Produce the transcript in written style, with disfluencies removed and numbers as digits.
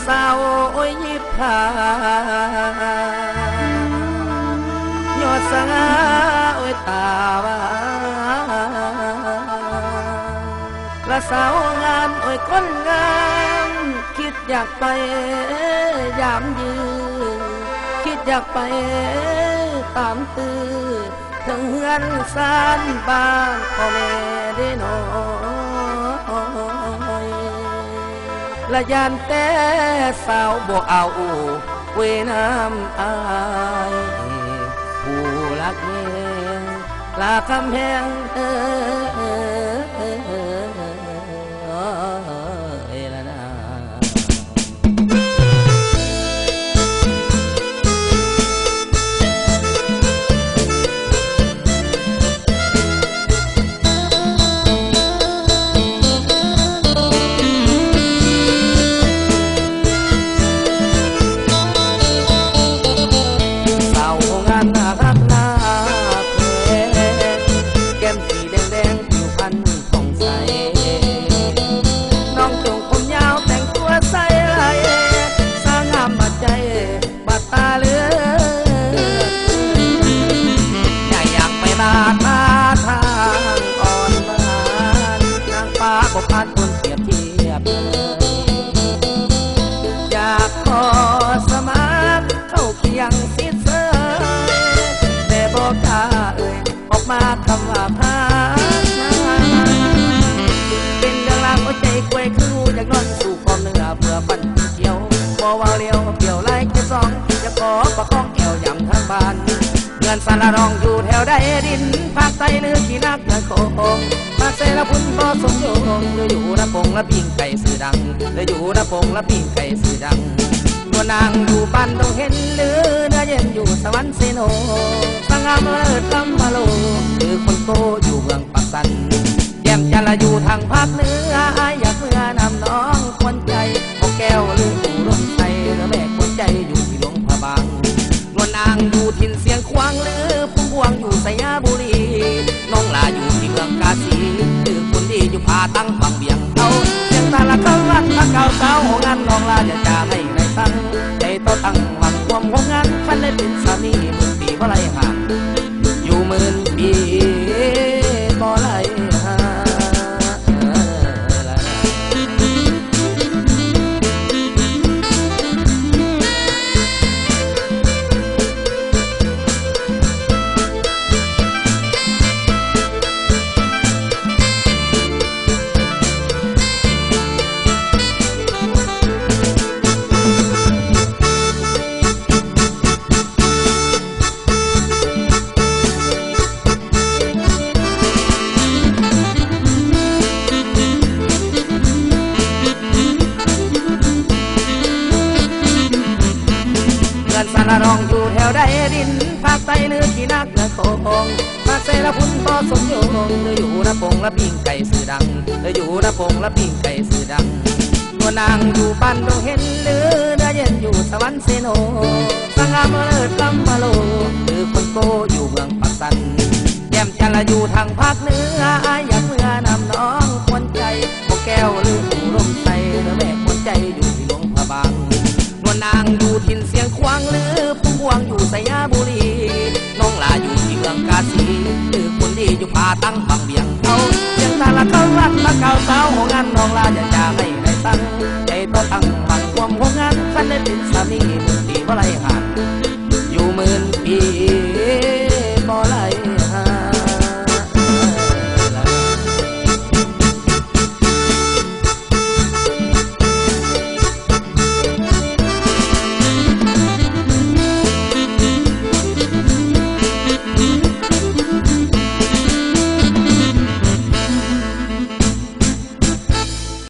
สาวโอ้ยยิบผายอดสง่าโอ้ยตาวาละสาวงามโอ้ยคนงามคิดอยากไปยามยืนคิดอยากไปตามตื้อถึงเฮือนซานบ้านพ่อแม่ได้น้อยละยานแต่สาวบ่เอาเวน้ำอายผู้รักเมียลาคำแหงละนะผ่านคนเปรียบเทียบอยากขอสมัครเข้าเคียงสิเสยแต่บอกกล้าเอ่ยออกมาคำว่าพาเป็นเรื่องราวหัวใจกล้วยคืออยากนอนสู่ความเนื้อเพื่อปั่นเกี่ยวบ่ว่าเลี้ยวเกี่ยวไล่แค่สองจะขอประคองแอวอย่างทางบ้านเงินสารรองอยู่แถวใดดินภาคใต้หรือที่นักเงินโคงภาคเซละพุ่นบ่สมโยงเลยอยู่ระพงละปิ่งไก่สื่อดังเลยอยู่ระพงละปิ่งไก่สื่อดังนวลนางอยู่บ้านต้องเห็นหรือเนื้อเย็นอยู่สวรรค์เซโนสง่ามเลิศลำมาโลหรือคนโตอยู่เมืองปักสันแย้มจันละอยู่ทางภาคเหนืออยากเมื่อนำน้องคนใจพอแก้วหรือปู่ร่มไทยหรือแม่คนใจอยู่ที่หลวงพระบางนวลนางอยู่ถิ่นเสียงควางหรือพุ่งพวงอยู่สยามบุรีน้องลาอยู่ที่เมืองกาสีหรือคนดีอยู่พาตั้งฝั่งเบียงเขาเสียงตาละเขาวัดพระเก่าเก่างานน้องลาจะให้ในสั่งใจต่อตั้งหวังความหงงานคันได้เป็นสามีหมื่นปีเพราะไรห่างอยู่หมื่นปีเพราะไรห่างสารรองอยู่แถวใดดินภาคใต้เนื้อที่นักเนื้อโคงภาคเซละพุ่นบ่สมโยงเลยอยู่ระพงละปิ่งไก่สื่อดังเลยอยู่ระพงละปิ่งไก่สื่อดังนวลนางอยู่บ้านต้องเห็นหรือเนื้อเย็นอยู่สวรรค์เซโนสง่ามเลิศลำมาโลหรือคนโตอยู่เมืองปักสันแย้มจันละอยู่ทางภาคเหนืออยากเมื่อนำน้องคนใจพอแก้วหรือปู่ร่มไทยหรือแม่คนใจอยู่ที่หลวงพระบางนวลนางอยู่ถิ่นเสียงควางหรือพุ่งพวงอยู่สยามบุรีน้องลาอยู่ที่เมืองกาสีหรือคนดีอยู่พาตั้งฝั่งเบียงเขาเสียงตาละเขาวัดพระเก่าเก่างานน้องลาจะให้ในสั่งใจต่อตั้งหวังความหงงานคันได้เป็นสามี